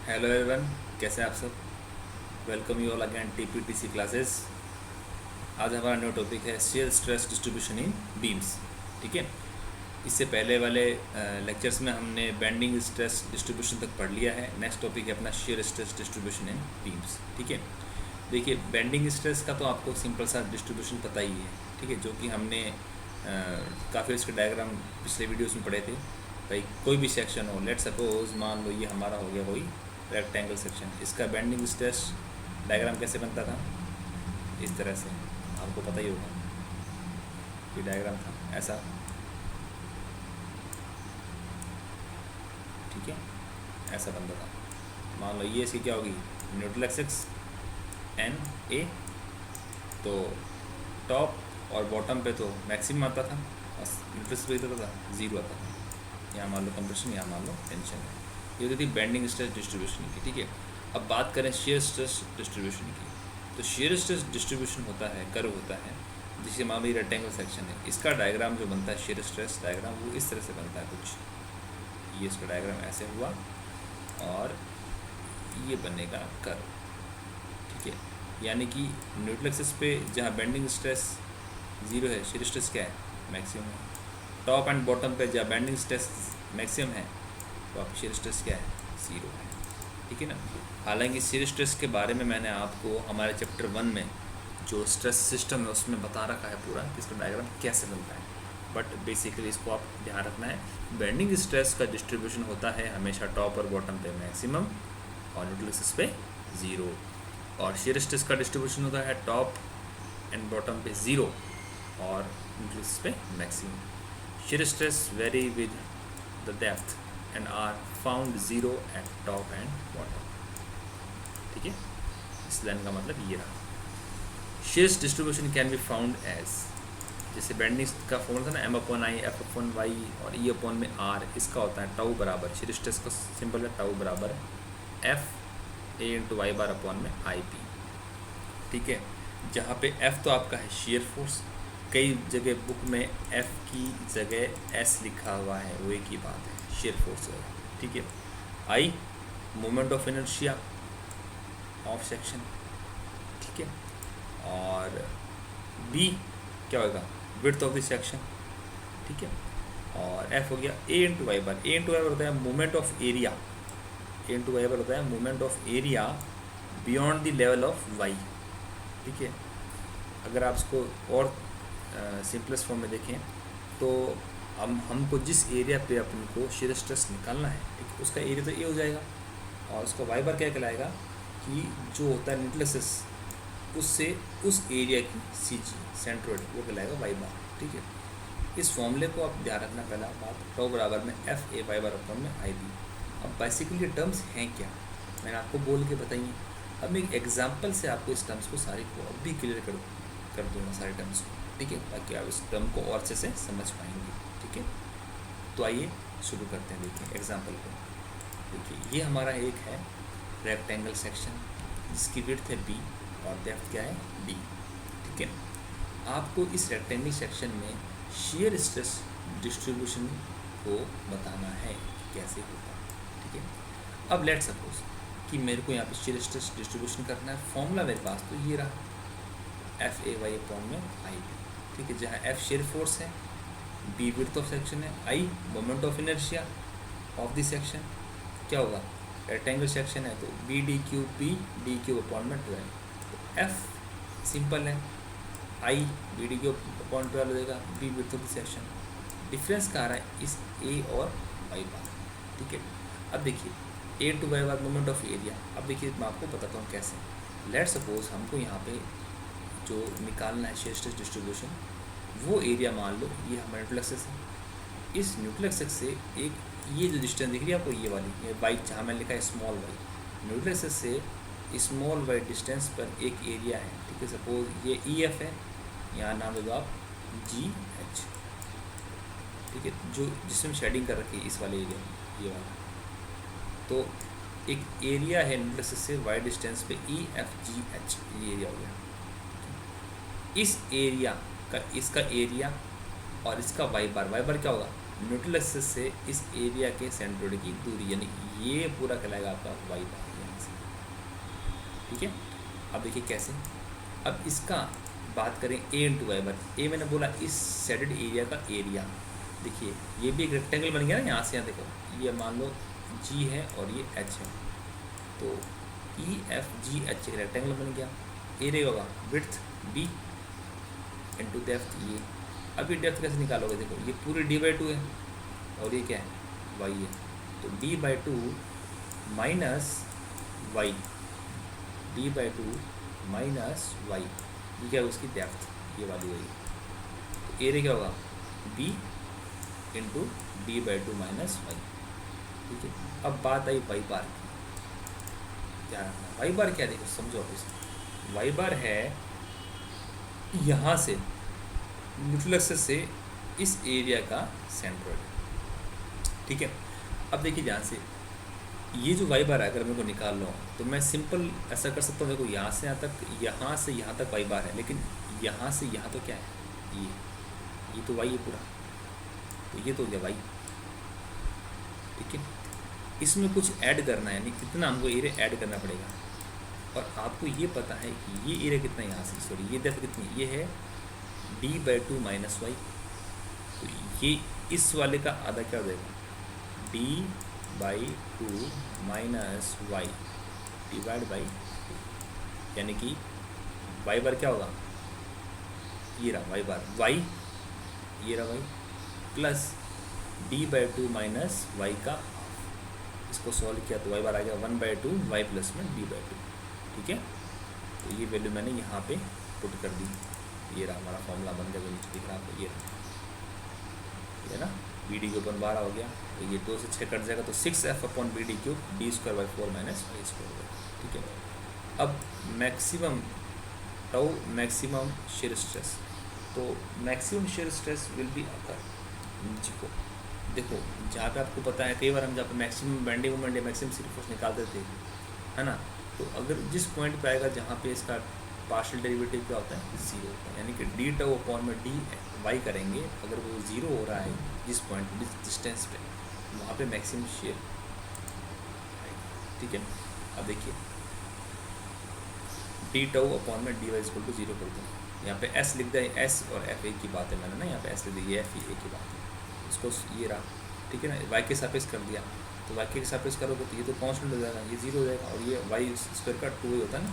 Hello everyone, कैसे हैं आप सब। Welcome you all again TPTC classes. आज हमारा न्यू टॉपिक है shear stress distribution in beams. ठीक है, इससे पहले वाले लेक्चर्स में हमने बेंडिंग स्ट्रेस डिस्ट्रीब्यूशन तक पढ़ लिया है। नेक्स्ट टॉपिक है अपना share stress distribution in beams. ठीक है, देखिए बेंडिंग स्ट्रेस का तो आपको सिंपल सा डिस्ट्रीब्यूशन पता ही है। ठीक है, जो कि हमने काफ़ी इसके डायग्राम पिछले वीडियोस में पढ़े थे। भाई कोई भी सेक्शन हो, लेट सपोज मान लो ये हमारा हो गया कोई रेक्टेंगल सेक्शन, इसका बेंडिंग स्ट्रेस डायग्राम कैसे बनता था, इस तरह से आपको पता ही होगा। ये डायग्राम था ऐसा, ठीक है, ऐसा बनता था। मान लो ये इसकी क्या होगी, न्यूट्रल एक्सिस एन ए, तो टॉप और बॉटम पे तो मैक्सिमम आता था और न्यूट्रल पे आता था ज़ीरो आता था। यहाँ मान लो कंप्रेशन, यहाँ मान लो टेंशन है। ये होती थी बेंडिंग स्ट्रेस डिस्ट्रीब्यूशन की। ठीक है, अब बात करें शेयर स्ट्रेस डिस्ट्रीब्यूशन की। तो शेयर स्ट्रेस डिस्ट्रीब्यूशन होता है, कर्व होता है, जिसे मान लो ये रेक्टेंगल सेक्शन है, इसका डायग्राम जो बनता है शेयर स्ट्रेस डायग्राम, वो इस तरह से बनता है कुछ। ये इसका डायग्राम ऐसे हुआ और ये बनेगा कर्व। ठीक है, यानी कि न्यूट्रल एक्सिस पे जहाँ बेंडिंग स्ट्रेस ज़ीरो है, शेयर स्ट्रेस क्या है, मैक्सिमम है। टॉप एंड बॉटम पे जहाँ बेंडिंग स्ट्रेस मैक्सिमम है, तो आप शेयर स्ट्रेस क्या है, ज़ीरो है। ठीक है ना। हालांकि शेयर स्ट्रेस के बारे में मैंने आपको हमारे चैप्टर 1 में जो स्ट्रेस सिस्टम है उसमें बता रखा है पूरा कि इसका डायग्राम कैसे बनता है। बट बेसिकली इसको आप ध्यान रखना है, बेंडिंग स्ट्रेस का डिस्ट्रीब्यूशन होता है हमेशा टॉप और बॉटम पे मैक्सिमम और न्यूट्रल एक्सिस पे ज़ीरो। और शेयर स्ट्रेस का डिस्ट्रीब्यूशन होता है टॉप एंड बॉटम पे ज़ीरो और न्यूट्रल एक्सिस पे maximum. Shear stress vary with the depth and are found zero at top and bottom। ठीक है, इस लाइन का मतलब ये रहा। Shear distribution can be found as, जैसे बेंडिंग का फॉर्मूला था ना, M/I F/Y और E/में R, इसका होता है टाउ बराबर, शेयर स्ट्रेस का सिंबल है टाउ बराबर F(A)/y/IP। ठीक है, जहाँ पे F तो आपका है शेयर फोर्स, कई जगह बुक में F की जगह S लिखा हुआ है, वो एक ही बात है, शेयर फोर्स है। ठीक है, I moment of inertia of section. ठीक है, और B क्या होगा, विड्थ ऑफ द सेक्शन। ठीक है, और F हो गया A/y/A/y होता है मोमेंट ऑफ एरिया, A/y होता है moment of area beyond the level of y। ठीक है, अगर आप इसको और सिंपलेस्ट फॉर्म में देखें तो हमको जिस एरिया पे अपन को शेयर स्ट्रेस निकालना है, ठीक है, उसका एरिया तो ए हो जाएगा और उसका वाई बार क्या कहलाएगा कि जो होता है न्यूट्रल एक्सिस उससे उस एरिया की सी जी सेंट्रोइड, वो कहलाएगा वाई बार। ठीक है, इस फॉर्मूले को आप ध्यान रखना। पहला बात, टॉ बराबर में F(A)//I B। अब बेसिकली टर्म्स हैं क्या, मैंने आपको बोल के बताइए। अब मैं एक एग्जाम्पल से आपको इस टर्म्स को सारी को अब भी क्लियर कर दूँगा, सारे टर्म्स को। ठीक है, ताकि आप इस टर्म को और अच्छे से समझ पाएंगे। ठीक है, तो आइए शुरू करते हैं। देखिए एग्जाम्पल को, देखिए ये हमारा एक है रेक्टेंगल सेक्शन जिसकी विड्थ है B और डेप्थ क्या है D। ठीक है, आपको इस रेक्टेंगल सेक्शन में शेयर स्ट्रेस डिस्ट्रीब्यूशन को बताना है कि कैसे होगा। ठीक है, अब लेट सपोज कि मेरे को यहाँ पे शेयर स्ट्रेस डिस्ट्रीब्यूशन करना है। फॉर्मूला मेरे पास तो ये रहा, F(A)//I B। ठीक है, जहाँ F शेयर फोर्स है, B विड्थ ऑफ सेक्शन है, I moment of inertia of the section. क्या होगा, रेक्टेंगल सेक्शन है तो B/D3 F सिंपल है, I B/D3 हो जाएगा, B width of the section. Difference कहाँ आ रहा है, इस A और Y बार। ठीक है, अब देखिए A/Y bar moment of area. अब देखिए मैं आपको बताता हूँ कैसे। लेट सपोज हमको यहाँ पे जो निकालना है शेयर स्ट्रेस डिस्ट्रीब्यूशन, वो एरिया मान लो ये हमारा न्यूट्रल एक्सिस है। इस न्यूट्रल एक्सिस से एक ये जो डिस्टेंस दिख रही है आपको, ये वाली, ये वाई जहाँ मैंने लिखा है स्मॉल वाई, न्यूट्रल एक्सिस से स्मॉल वाई डिस्टेंस पर एक एरिया है। ठीक है, सपोज ये EF है, यहाँ नाम दे दो आप GH। ठीक है, जो जिसमें शेडिंग कर रखी है इस वाले एरिया में, ये वाला, तो एक एरिया है न्यूट्रल एक्सिस से वाई डिस्टेंस पे EFGH, ये एरिया हो गया। इस एरिया का, इसका एरिया और इसका वाई बार क्या होगा, न्यूट्रल एक्सिस से इस एरिया के सेंट्रोइड की दूरी, यानी ये पूरा कहलाएगा आपका वाई बार यहाँ से। ठीक है, अब देखिए कैसे। अब इसका बात करें ए इंटू वाई बार। ए मैंने बोला इस सेटेड एरिया का एरिया। देखिए ये भी एक रेक्टेंगल बन गया ना, यहाँ से यहाँ देखो, ये मान लो जी है और ये एच है, तो ई एफ जी एच एक रेक्टेंगल बन गया। एरिया होगा विड्थ बी इंटू डेप्थ ये। अब ये डेप्थ कैसे निकालोगे, देखो ये पूरी डी बाई टू है और ये क्या है वाई है, तो d by two minus y, d by two minus y, ये क्या है उसकी डेप्थ, ये वाली वही। तो एरिया क्या होगा b into d by two minus y. ठीक है, अब बात आई वाई बार की, क्या रखना वाई बार क्या, देखो समझो आप इसे। वाई बार है यहाँ से न्यूट्रल एक्सिस से इस एरिया का सेंट्रोइड। ठीक है, अब देखिए ध्यान से, ये जो वाई बार है अगर मेरे को निकाल लो तो मैं सिंपल ऐसा कर सकता हूँ, देखो यहाँ से यहाँ तक, यहाँ से यहाँ तक वाई बार है, लेकिन यहाँ से यहाँ तो क्या है ये तो वाई है पूरा, तो ये तो हो गया वाई। ठीक है, इसमें कुछ ऐड करना है, यानी कितना हमको एरिया ऐड करना पड़ेगा, और आपको ये पता है कि ये एरिया कितना है यहाँ से, सॉरी ये डेप्थ कितनी, ये है d by two minus y, तो ये इस वाले का आधा क्या हो जाएगा, d by two minus y divide by, यानी कि वाई बार क्या होगा, ये रहा वाई बार, वाई ये रहा y plus d by two minus y का हाफ। इसको सॉल्व किया तो वाई बार आ गया 1/2 वाई प्लस में डी बाई टू। ठीक है, तो ये वैल्यू मैंने यहाँ पे पुट कर दी, ये रहा हमारा फॉर्मूला बन गया, जो नीचे दिख रहा आपको, ये ना बी डी के ऊपर 12 हो गया, तो ये 2 से 6 कट जाएगा, तो 6f upon B D cube D square by 4 minus Y square होगा। ठीक है, अब maximum tau maximum shear stress, तो maximum shear stress will be occur नीचे को, देखो जहाँ पे आपको पता है कई बार हम जहाँ पे मैक्सिमम बेंडिंग मोमेंट या मैक्सिमम स्लिप फोर्स निकालते थे, है ना, तो अगर जिस पॉइंट पे आएगा जहाँ पे इसका पार्शियल डेरिवेटिव क्या होता है, जीरो होता है, यानी कि डी टाउ अपॉन में डी वाई करेंगे, अगर वो जीरो हो रहा है जिस पॉइंट पे, जिस डिस्टेंस पे, वहाँ पे मैक्सिमम शेयर आएगा। ठीक है, अब देखिए डी टाउ अपॉन में d y equal to zero कर दूँ, यहाँ पे एस लिख दिया, एस और एफ एक की बात है मैंने ना, यहाँ पे एस लिख दी, एफ एक की बात है, इसको ये रहा। ठीक है ना, वाई के सापेक्ष कर दिया, तो वाई के सापेक्ष करोगे तो ये तो कांस्टेंट हो जाएगा, ये जीरो हो जाएगा, और ये वाई स्क्वायर का 2 होता है ना,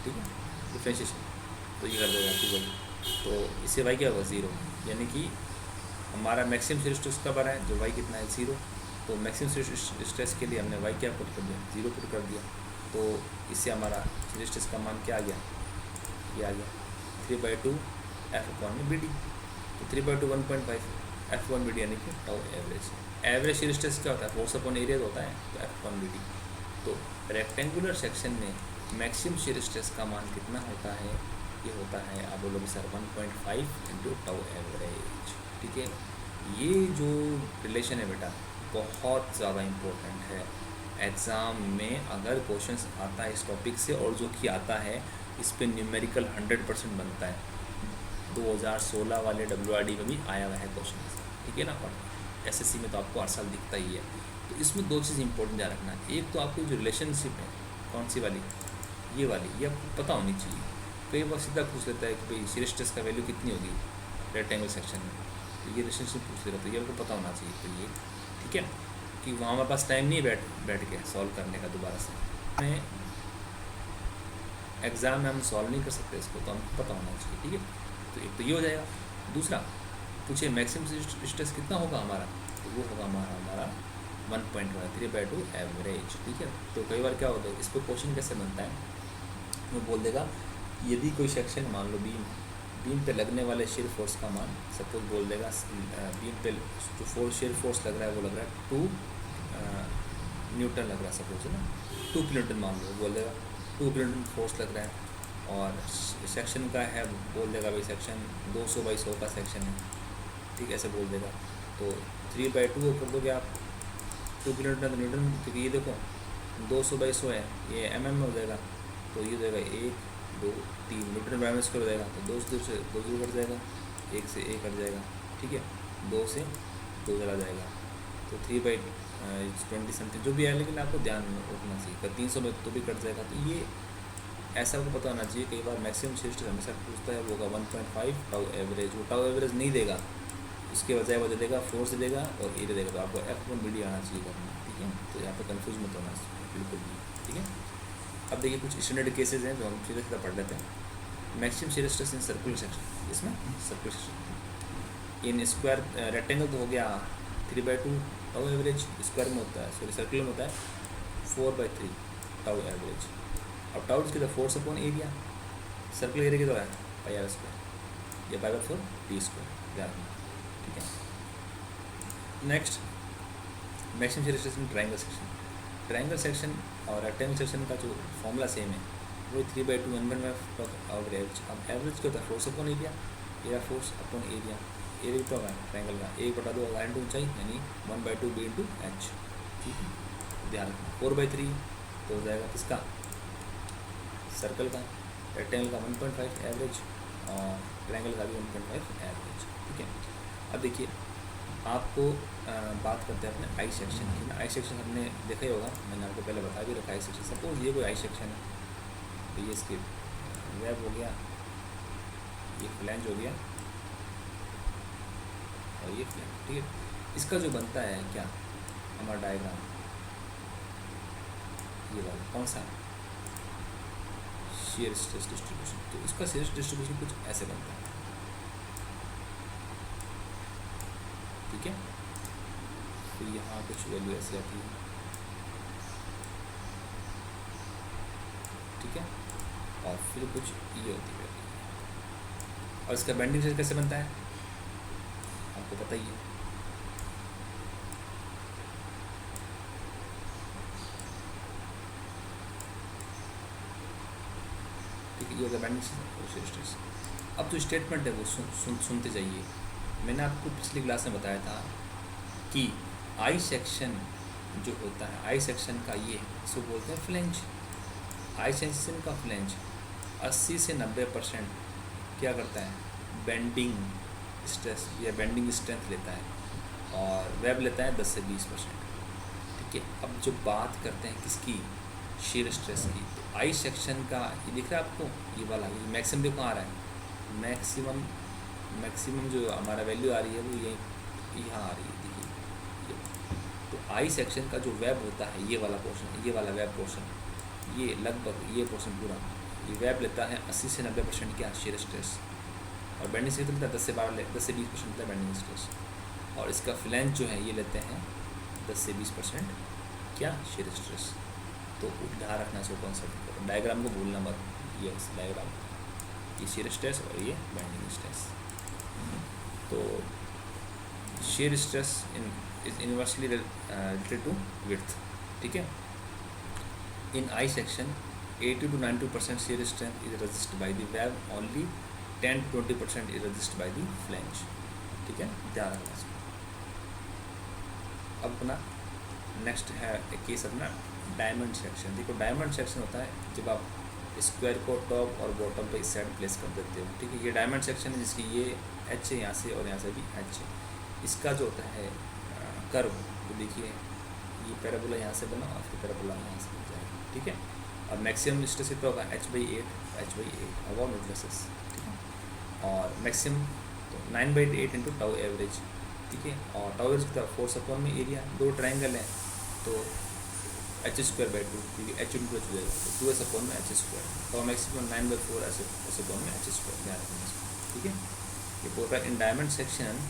ठीक है डिफ्रेंशिएशन, तो ये कर देगा 2 वाई, तो इससे वाई क्या होगा जीरो, यानी कि हमारा मैक्सिमम शेयर स्ट्रेस कब आ रहा है, जो वाई कितना है जीरो, तो मैक्सिमम शेयर स्ट्रेस के लिए हमने वाई क्या पुट कर दिया, जीरो पुट कर दिया, तो इससे हमारा शेयर स्ट्रेस का मान क्या आ गया, ये आ गया 3/2 एफ अपॉन में बी डी, तो 3/2 1.5 एफ वन बी डी, यानी कि tau average. Average shear stress क्या होता है, फोर्स अपॉन एरिया होता है, तो एफ वन बी डी। तो रेक्टेंगुलर सेक्शन में मैक्सिमम शेयर स्ट्रेस का मान कितना होता है, ये होता है, आप बोलोगे सर 1.5 इंटू टाउ एवरेज। ठीक है, ये जो रिलेशन है बेटा बहुत ज़्यादा इम्पोर्टेंट है एग्ज़ाम में, अगर क्वेश्चंस आता है इस टॉपिक से, और जो कि आता है इस पे न्यूमेरिकल 100% बनता है, 2016 वाले WRD में भी आया हुआ है क्वेश्चन। ठीक है ना, और SSC में तो आपको हर साल दिखता ही है। तो इसमें 2 चीज़ इंपॉर्टेंट ध्यान रखना, एक तो आपको जो रिलेशनशिप है, कौन सी वाली, ये वाली, ये आपको पता होनी चाहिए। कई बार सीधा पूछ लेता है कि भाई शेयर स्ट्रेस का वैल्यू कितनी होगी रेक्टेंगल सेक्शन में, तो ये रिलेशनशिप पूछ लेता है, तो ये आपको पता होना चाहिए। तो ये ठीक है कि वहाँ हमारे पास टाइम नहीं बैठ के सॉल्व करने का दोबारा से, मैं एग्ज़ाम में हम सॉल्व नहीं कर सकते इसको, तो हमको पता होना चाहिए। ठीक है, तो एक तो ये हो जाएगा। दूसरा पूछे मैक्सिमम स्ट्रेस कितना होगा हमारा, तो वो होगा हमारा 1.1 3/2 एवरेज। ठीक है, तो कई बार क्या होता है, इस पर क्वेश्चन कैसे बनता है, वो बोल देगा यदि कोई सेक्शन मान लो बीम पे लगने वाले शेयर फोर्स का मान, सपोज बोल देगा बीम पे जो शेयर फोर्स लग रहा है वो लग रहा है 2 न्यूटन लग रहा है, सपोज है ना 2 किलोन्यूटन मान लो, बोल देगा 2 किलोन्यूटन फोर्स लग रहा है, और सेक्शन का है बोल देगा भाई सेक्शन 200/100 का सेक्शन है। ठीक है, ऐसे बोल देगा, तो 3/2 कर दोगे आप, 2 किलोमीटर न्यूटन, क्योंकि ये देखो 200/100 है, ये mm में हो जाएगा, तो ये हो जाएगा 1 2 3 न्यूटन बाय में स्क्वायर हो जाएगा, तो 2 से 2 दूर कट जाएगा, 1 से 1 कट जाएगा। ठीक है, 2 से तो चला जाएगा। तो 3/20 समथिंग जो भी है, लेकिन आपको ध्यान रखना चाहिए। अगर 300 में तो भी कट जाएगा। तो ये ऐसा आपको पता होना चाहिए। कई बार मैक्सिमम शीयर स्ट्रेस हमेशा पूछता है, वो होगा 1.5 टाउ एवरेज। वो टाउ एवरेज नहीं देगा, इसके बजाय वो दे देगा फोर्स देगा और एरिया देगा। तो आपको F1BD आना चाहिए करना, ठीक है। तो यहाँ पे कंफ्यूज मत होना बिल्कुल भी, ठीक है। अब देखिए कुछ स्टैंडर्ड केसेस हैं जो हम सीधे सीधा पढ़ लेते हैं। Maximum shear stress in circular section, इसमें circular section in square rectangle तो हो गया 3/2 टाउ एवरेज, स्क्वायर में होता है, सॉरी सर्कुलर में होता है 4/3 टाउ एवरेज। अब टाउ इसकी force upon area, circular area की तो है πr² या π/4 t², याद रखना, ठीक है। Next maximum shear stress in triangle section. Triangle section और रेक्टेंगल सेक्शन का जो फॉर्मूला सेम है, वो 3/2 1/5 एवरेज। अब एवरेज क्या होता है, फोर्स अपॉन एरिया, या फोर्स अपॉन एरिया। एरिया तो होगा ट्रायंगल का 1/2 होगा इंटू ऊंचाई, यानी 1/2 b इंटू एच, ठीक है। ध्यान रखना 4/3 तो हो जाएगा किसका, सर्कल का। रेक्टेंगल का 1.5 एवरेज और ट्रायंगल का भी 1.5 एवरेज, ठीक है। अब देखिए आपको बात करते हैं अपने आई सेक्शन की ना। आई सेक्शन हमने देखा ही होगा, मैंने आपको पहले बता भी रखा। आई सेक्शन सपोज ये कोई आई सेक्शन है, तो ये इसकी वेब हो गया, ये फ्लैंज हो गया और ये फ्लैंज, ठीक है। इसका जो बनता है क्या हमारा डायग्राम, ये वाला कौन सा, शेयर स्ट्रेस डिस्ट्रीब्यूशन। तो इसका शेयर डिस्ट्रीब्यूशन कुछ ऐसे बनता है, ठीक है। फिर यहाँ कुछ वैल्यू ऐसी आती है, ठीक है, और फिर कुछ ये होती है। और इसका बेंडिंग स्ट्रेस कैसे बनता है आपको पता ही है, ठीक है। ये होगा बेंडिंग स्ट्रेस। अब जो स्टेटमेंट है वो सुनते जाइए। मैंने आपको पिछली क्लास में बताया था कि आई सेक्शन जो होता है, आई सेक्शन का ये इसको बोलते हैं फ्लेंज। आई सेक्शन का फ्लेंज 80 से 90% क्या करता है, बेंडिंग स्ट्रेस या बेंडिंग स्ट्रेंथ लेता है, और वेब लेता है 10 से 20%, ठीक है। अब जो बात करते हैं किसकी, शीयर स्ट्रेस की, तो आई सेक्शन का ये दिख रहा है आपको, ये वाला, ये मैक्सिमम देखो आ रहा है, मैक्सिमम जो हमारा वैल्यू आ रही है वो ये यहाँ आ रही है, देखिए ये। तो आई सेक्शन का जो वेब होता है, ये वाला पोर्शन, ये वाला वेब पोर्शन, ये लगभग ये पोर्शन पूरा, ये वेब लेता है 80 से 90% क्या, शेयर स्ट्रेस। और बेंडिंग स्ट्रेस लेता है 10 से 20% लेता है बेंडिंग स्ट्रेस। और इसका फ्लैंज जो है ये लेते हैं 10 से 20% क्या, शेयर स्ट्रेस। तो ध्यान रखना इसको कॉन्सेप्ट, डायग्राम को भूलना मत, ये डायग्राम, ये शेयर स्ट्रेस और ये बेंडिंग स्ट्रेस। तो shear stress is inversely related to width, ठीक है। In I section 80 to 90% shear strength is resisted by the web, only 10 to 20% is resisted by the flange, ठीक है, ध्यान रखना इसमें। अब अपना नेक्स्ट है एक केस अपना डायमंड सेक्शन। देखो डायमंड सेक्शन होता है जब आप स्क्वायर को टॉप और बॉटम पे इस साइड प्लेस कर देते हो, ठीक है। ये डायमंड सेक्शन है जिसकी ये एच है यहाँ से और यहाँ से भी एच है। इसका जो होता है कर्व, तो देखिए ये पैराबोला यहाँ से बना और फिर पैराबोला यहाँ से बन जाएगा, ठीक है। अब मैक्सिमम स्ट्रेस कितना होगा, h/8 अबव न्यूट्रसेस, ठीक है। और मैक्सिमम तो 9/8 इंटू टाउ एवरेज, ठीक है। और टाउ एवरेज कितना, फोर्स अपॉन में एरिया, दो ट्रायंगल है तो h²/2, क्योंकि h इंटू h हो जाएगा तो 2s अपॉन में h²। तो मैक्सिमम 9/4 s अपॉन में h², ध्यान रखना इसको, ठीक है। ये बोल रहा है इन डायमंड सेक्शन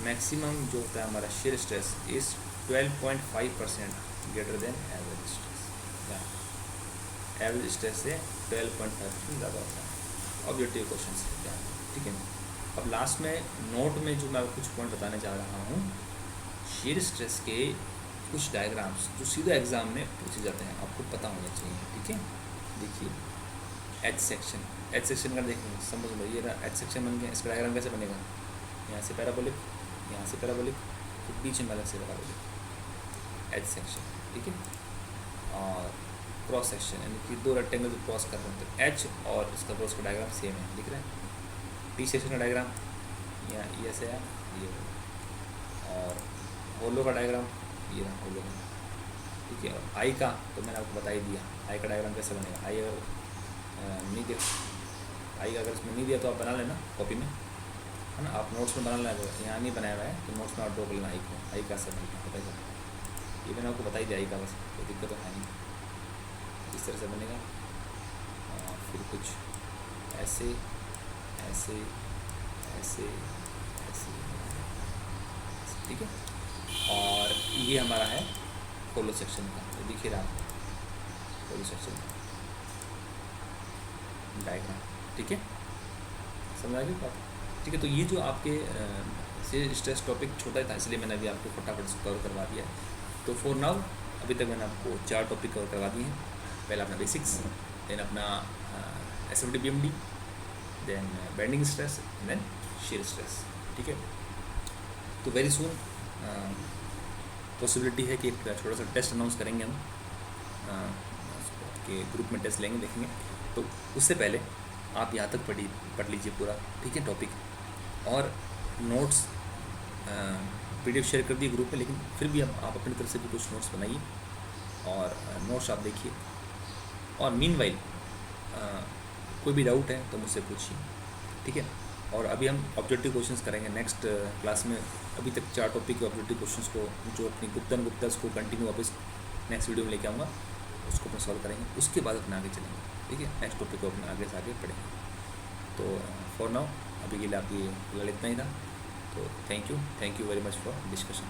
मैक्सिमम जो होता है हमारा share stress is 12.5% greater than average stress. Average stress से 12.5% ज़्यादा होता है। ऑब्जेक्टिव क्वेश्चन से ध्यान, ठीक है। अब लास्ट में नोट में जो मैं कुछ पॉइंट बताने जा रहा हूँ, शेयर स्ट्रेस के कुछ डायग्राम्स जो सीधा एग्जाम में पूछे जाते हैं, आपको पता होना चाहिए, ठीक है। देखिए एच सेक्शन का देखेंगे, समझ लो ये एच सेक्शन बन गया। इसका डायग्राम कैसे बनेगा, यहाँ से पैराबोलिक, यहाँ से पैराबोलिक, फिर बीच में अलग से पैराबोलिक, एच सेक्शन, ठीक है। और क्रॉस सेक्शन यानी कि दो रेक्टेंगल जो क्रॉस कर रहे हैं, तो एच और इसका क्रॉस का डायग्राम सेम है, दिख रहा है। टी सेक्शन का डायग्राम यहाँ ये ऐसे है, ये और होलो का डायग्राम ये रहा होलो का, ठीक है। और आई का तो मैंने आपको बता ही दिया, आई का डायग्राम कैसे बनेगा। आई अगर नहीं दिया, आई का अगर इसमें नहीं दिया तो आप बना लेना कॉपी में, है ना। आप नोट्स में बना लेना, यहाँ नहीं बनाया हुआ है तो नोट्स में आप ड्रॉ कर लेना आई को, आई कैसे बनता है पता चला। ये मैंने आपको बता ही दिया आई का, बस कोई दिक्कत तो है नहीं। इस तरह से बनेगा, फिर कुछ ऐसे ऐसे ऐसे ऐसे, ठीक है। और ये हमारा है होलो सेक्शन का, तो दिख रहा है होलो सेक्शन का डायग्राम, ठीक है। समझ आ गई बात, ठीक है। तो ये जो आपके से स्ट्रेस टॉपिक छोटा था, इसलिए मैंने अभी आपको फटाफट से कवर करवा दिया है। तो फॉर नाउ अभी तक मैंने आपको 4 टॉपिक कवर करवा दिए हैं। पहला अपना बेसिक्स, देन अपना SFT BMD, then bending stress, then shear stress, ठीक है। तो वेरी सून पॉसिबिलिटी है कि एक छोटा सा टेस्ट अनाउंस करेंगे हम, कि ग्रुप में टेस्ट लेंगे, देखेंगे। तो उससे पहले आप यहाँ तक पढ़ लीजिए पूरा, ठीक है, टॉपिक। और नोट्स पीडीएफ शेयर कर दिए ग्रुप में, लेकिन फिर भी आप अपनी तरफ से भी कुछ नोट्स बनाइए और नोट्स आप देखिए। और मीनवाइल कोई भी डाउट है तो मुझसे पूछिए, ठीक है। और अभी हम ऑब्जेक्टिव क्वेश्चंस करेंगे नेक्स्ट क्लास में। अभी तक 4 टॉपिक के ऑब्जेक्टिव क्वेश्चंस को, जो अपनी गुप्ता को कंटिन्यू वापस नेक्स्ट वीडियो में लेके आऊँगा, उसको अपने सॉल्व करेंगे। उसके बाद अपने आगे चलेंगे, ठीक है। नेक्स्ट टॉपिक को अपने आगे से आगे पढ़ेंगे। तो फॉर नाउ अभी के लिए आप ये फिलहाल इतना ही था। तो thank you very much for discussion.